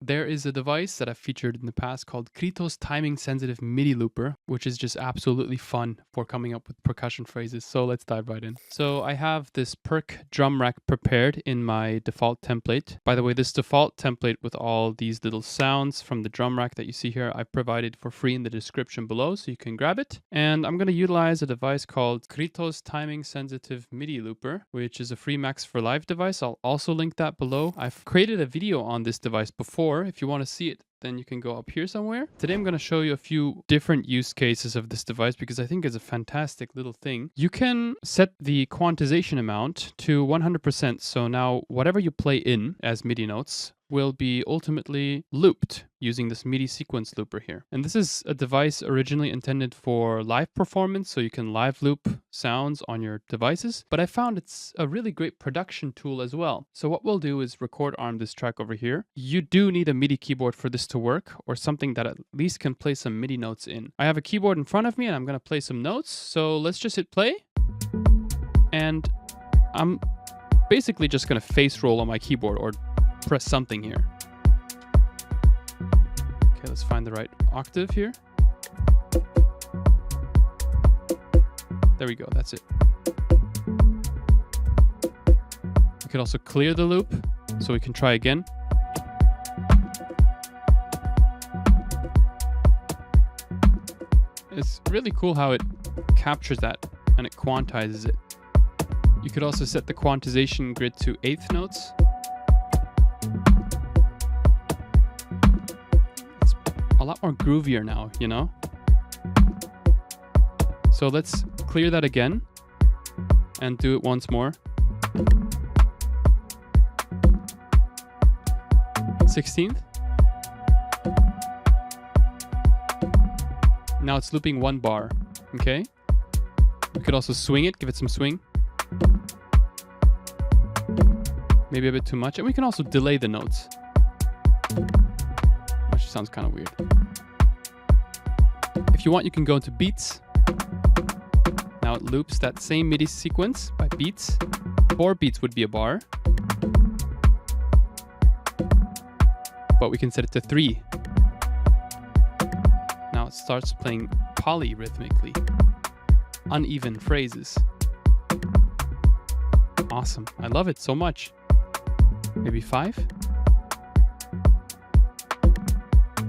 There is a device that I've featured in the past called Krito's timing sensitive MIDI looper, which is just absolutely fun for coming up with percussion phrases. So let's dive right in. So I have this Perc drum rack prepared in my default template. By the way, this default template with all these little sounds from the drum rack that you see here, I've provided for free in the description below, so you can grab it. And I'm going to utilize a device called Krito's timing sensitive MIDI looper, which is a free Max for Live device. I'll also link that below. I've created a video on this device before. If you want to see it, then you can go up here somewhere. Today I'm going to show you a few different use cases of this device because I think it's a fantastic little thing. You can set the quantization amount to 100%. So now whatever you play in as MIDI notes will be ultimately looped using this MIDI sequence looper here. And this is a device originally intended for live performance, so you can live loop sounds on your devices. But I found it's a really great production tool as well. So what we'll do is record arm this track over here. You do need a MIDI keyboard for this to work, or something that at least can play some MIDI notes in. I have a keyboard in front of me and I'm going to play some notes. So let's just hit play. And I'm basically just going to face roll on my keyboard or press something here. Okay, let's find the right octave here. There we go, that's it. We could also clear the loop, so we can try again. It's really cool how it captures that and it quantizes it. You could also set the quantization grid to 1/8 notes. It's a lot more groovier now, you know? So let's clear that again and do it once more. 16th. Now it's looping 1 bar, okay? We could also swing it, give it some swing. Maybe a bit too much. And we can also delay the notes, which sounds kind of weird. If you want, you can go into beats. Now it loops that same MIDI sequence by beats. 4 beats would be a bar. But we can set it to 3. Now it starts playing polyrhythmically. Uneven phrases. Awesome. I love it so much. Maybe 5?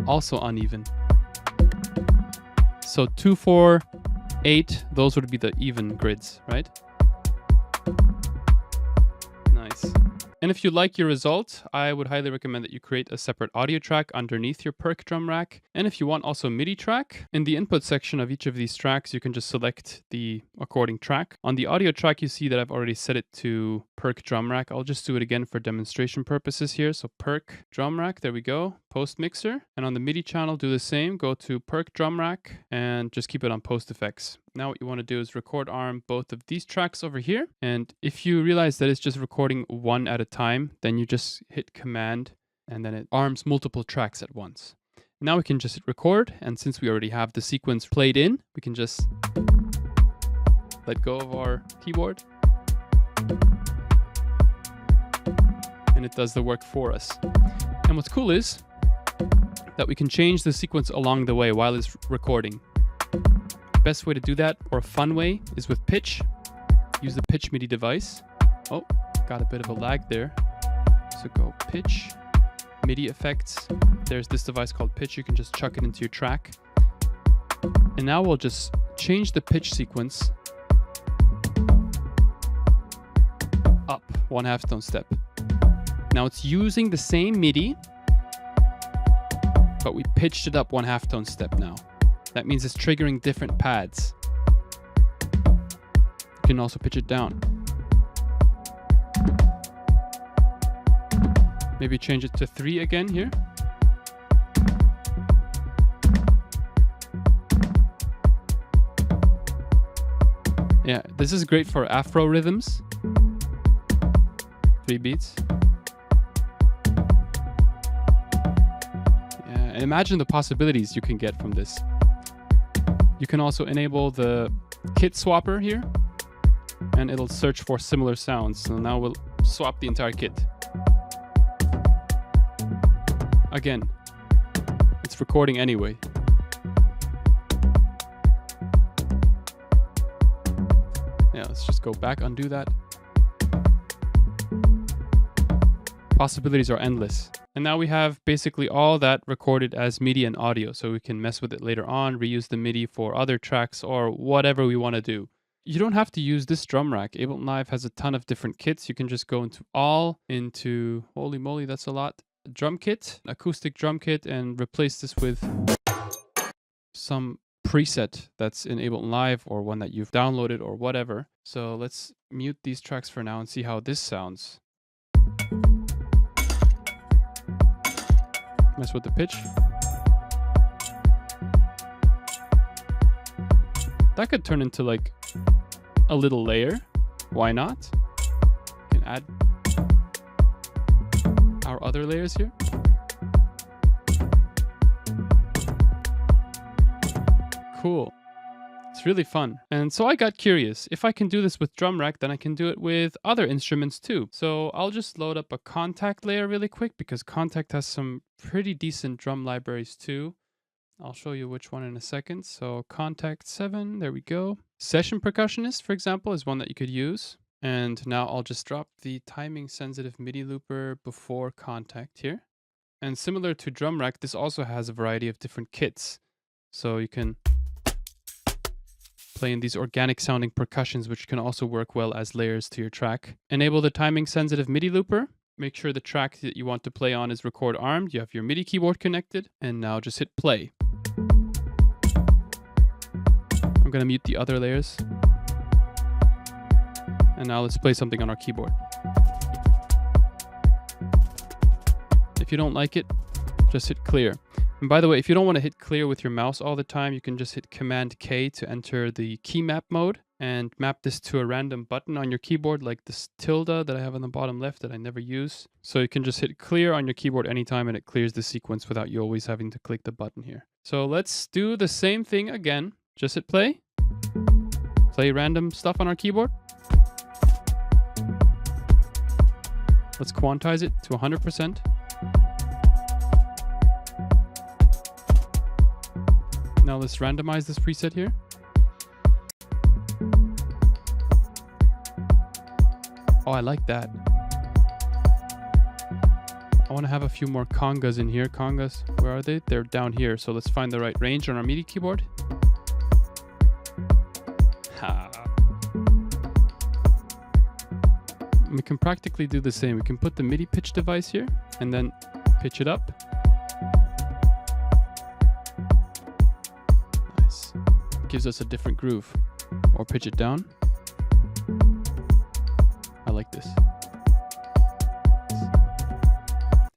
Also uneven. So 2, 4, 8, those would be the even grids, right? Nice. And if you like your result, I would highly recommend that you create a separate audio track underneath your Perc drum rack. And if you want also a MIDI track, in the input section of each of these tracks, you can just select the according track. On the audio track, you see that I've already set it to Perc drum rack. I'll just do it again for demonstration purposes here. So Perc drum rack, there we go, post mixer. And on the MIDI channel, do the same. Go to Perc drum rack and just keep it on post effects. Now what you want to do is record arm both of these tracks over here. And if you realize that it's just recording one at a time, then you just hit command and then it arms multiple tracks at once. Now we can just hit record. And since we already have the sequence played in, we can just let go of our keyboard. And it does the work for us. And what's cool is that we can change the sequence along the way while it's recording. Best way to do that, or a fun way, is with pitch. Use the pitch MIDI device. Oh, got a bit of a lag there. So go pitch, MIDI effects. There's this device called pitch. You can just chuck it into your track. And now we'll just change the pitch sequence up 1/2 tone step. Now it's using the same MIDI, but we pitched it up 1/2 tone step now. That means it's triggering different pads. You can also pitch it down. Maybe change it to 3 again here. Yeah, this is great for Afro rhythms. 3 beats. Yeah, and imagine the possibilities you can get from this. You can also enable the kit swapper here, and it'll search for similar sounds. So now we'll swap the entire kit. Again, it's recording anyway. Yeah, let's just go back, undo that. Possibilities are endless. And now we have basically all that recorded as MIDI and audio, so we can mess with it later on, reuse the MIDI for other tracks or whatever we want to do. You don't have to use this drum rack. Ableton Live has a ton of different kits. You can just go into holy moly, that's a lot. Drum kit, acoustic drum kit, and replace this with some preset that's in Ableton Live or one that you've downloaded or whatever. So let's mute these tracks for now and see how this sounds. Mess with the pitch. That could turn into like a little layer. Why not? We can add our other layers here. Cool. It's really fun. And so I got curious. If I can do this with drum rack, then I can do it with other instruments too. So I'll just load up a Kontakt layer really quick because Kontakt has some pretty decent drum libraries too. I'll show you which one in a second. So Kontakt 7, there we go. Session Percussionist, for example, is one that you could use. And now I'll just drop the timing sensitive MIDI looper before Kontakt here. And similar to drum rack, this also has a variety of different kits. So you can play in these organic sounding percussions, which can also work well as layers to your track. Enable the timing sensitive MIDI looper. Make sure the track that you want to play on is record armed. You have your MIDI keyboard connected. And now just hit play. I'm going to mute the other layers. And now let's play something on our keyboard. If you don't like it, just hit clear. And by the way, if you don't want to hit clear with your mouse all the time, you can just hit Command K to enter the key map mode and map this to a random button on your keyboard, like this tilde that I have on the bottom left that I never use. So you can just hit clear on your keyboard anytime and it clears the sequence without you always having to click the button here. So let's do the same thing again. Just hit play. Play random stuff on our keyboard. Let's quantize it to 100%. Now let's randomize this preset here. Oh, I like that. I want to have a few more congas in here. Congas, where are they? They're down here. So let's find the right range on our MIDI keyboard. Ha. We can practically do the same. We can put the MIDI pitch device here and then pitch it up. Nice. Gives us a different groove. Or pitch it down. I like this.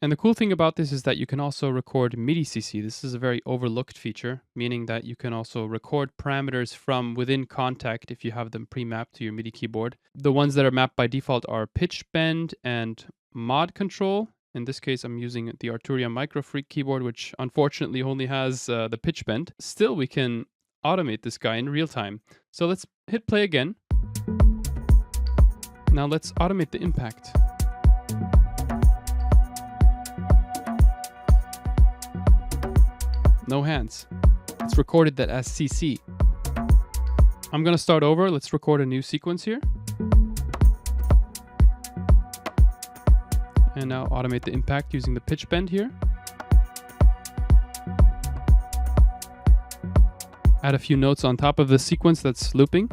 And the cool thing about this is that you can also record MIDI CC. This is a very overlooked feature, meaning that you can also record parameters from within Kontakt if you have them pre-mapped to your MIDI keyboard. The ones that are mapped by default are pitch bend and mod control. In this case, I'm using the Arturia Micro Freak keyboard, which unfortunately only has the pitch bend. Still, we can automate this guy in real time. So let's hit play again. Now let's automate the impact. No hands. It's recorded that as CC. I'm going to start over. Let's record a new sequence here. And now automate the impact using the pitch bend here. Add a few notes on top of the sequence that's looping.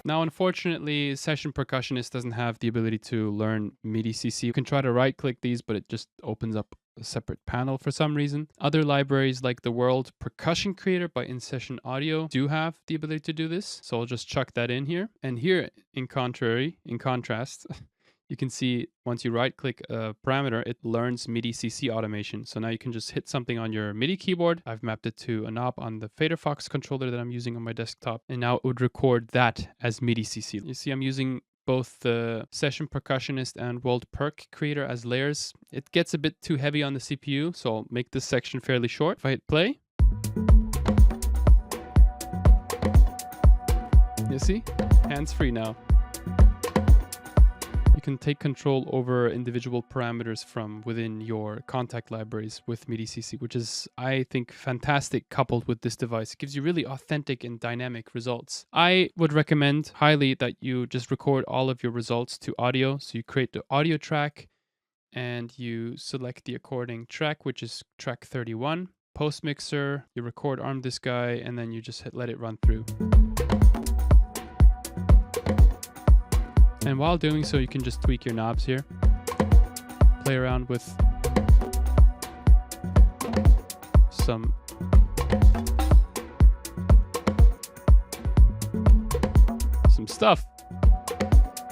Now, unfortunately, Session Percussionist doesn't have the ability to learn MIDI CC. You can try to right-click these, but it just opens up a separate panel for some reason. Other libraries like the World Percussion Creator by In Session Audio do have the ability to do this. So I'll just chuck that in here. And here, in contrast, you can see once you right-click a parameter, it learns MIDI CC automation. So now you can just hit something on your MIDI keyboard. I've mapped it to a knob on the Fader Fox controller that I'm using on my desktop. And now it would record that as MIDI CC. You see I'm using both the Session Percussionist and World Perc Creator as layers. It gets a bit too heavy on the CPU, so I'll make this section fairly short. If I hit play, You see? Hands-free now. You can take control over individual parameters from within your Kontakt libraries with MIDI CC, which is, I think, fantastic coupled with this device. It gives you really authentic and dynamic results. I would recommend highly that you just record all of your results to audio. So you create the audio track and you select the according track, which is track 31. Post mixer, you record arm this guy, and then you just let it run through. And while doing so, you can just tweak your knobs here. Play around with some stuff.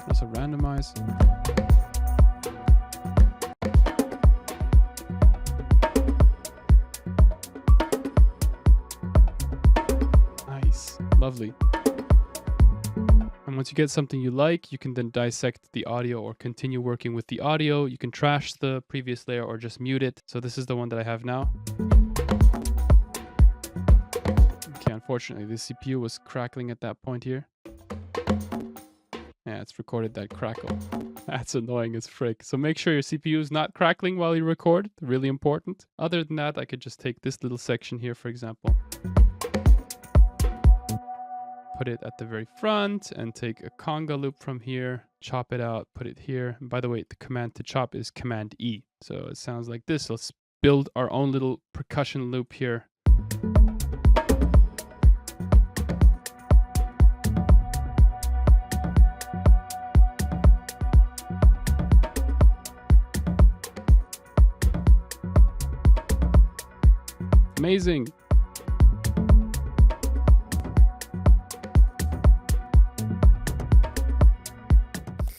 Also randomize. Nice. Lovely. And once you get something you like, you can then dissect the audio or continue working with the audio. You can trash the previous layer or just mute it. So this is the one that I have now. Okay, unfortunately, the CPU was crackling at that point here. Yeah, it's recorded that crackle. That's annoying as frick. So make sure your CPU is not crackling while you record. Really important. Other than that, I could just take this little section here, for example. Put it at the very front and take a conga loop from here, chop it out, put it here. And by the way, the command to chop is Command E. So it sounds like this. Let's build our own little percussion loop here. Amazing.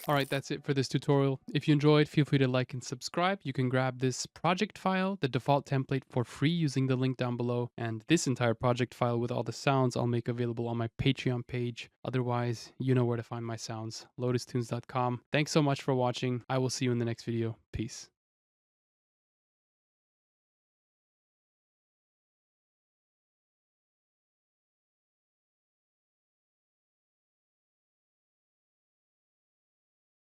Alright, that's it for this tutorial. If you enjoyed, feel free to like and subscribe. You can grab this project file, the default template, for free using the link down below. And this entire project file with all the sounds I'll make available on my Patreon page. Otherwise, you know where to find my sounds, lotustunes.com. Thanks so much for watching. I will see you in the next video. Peace.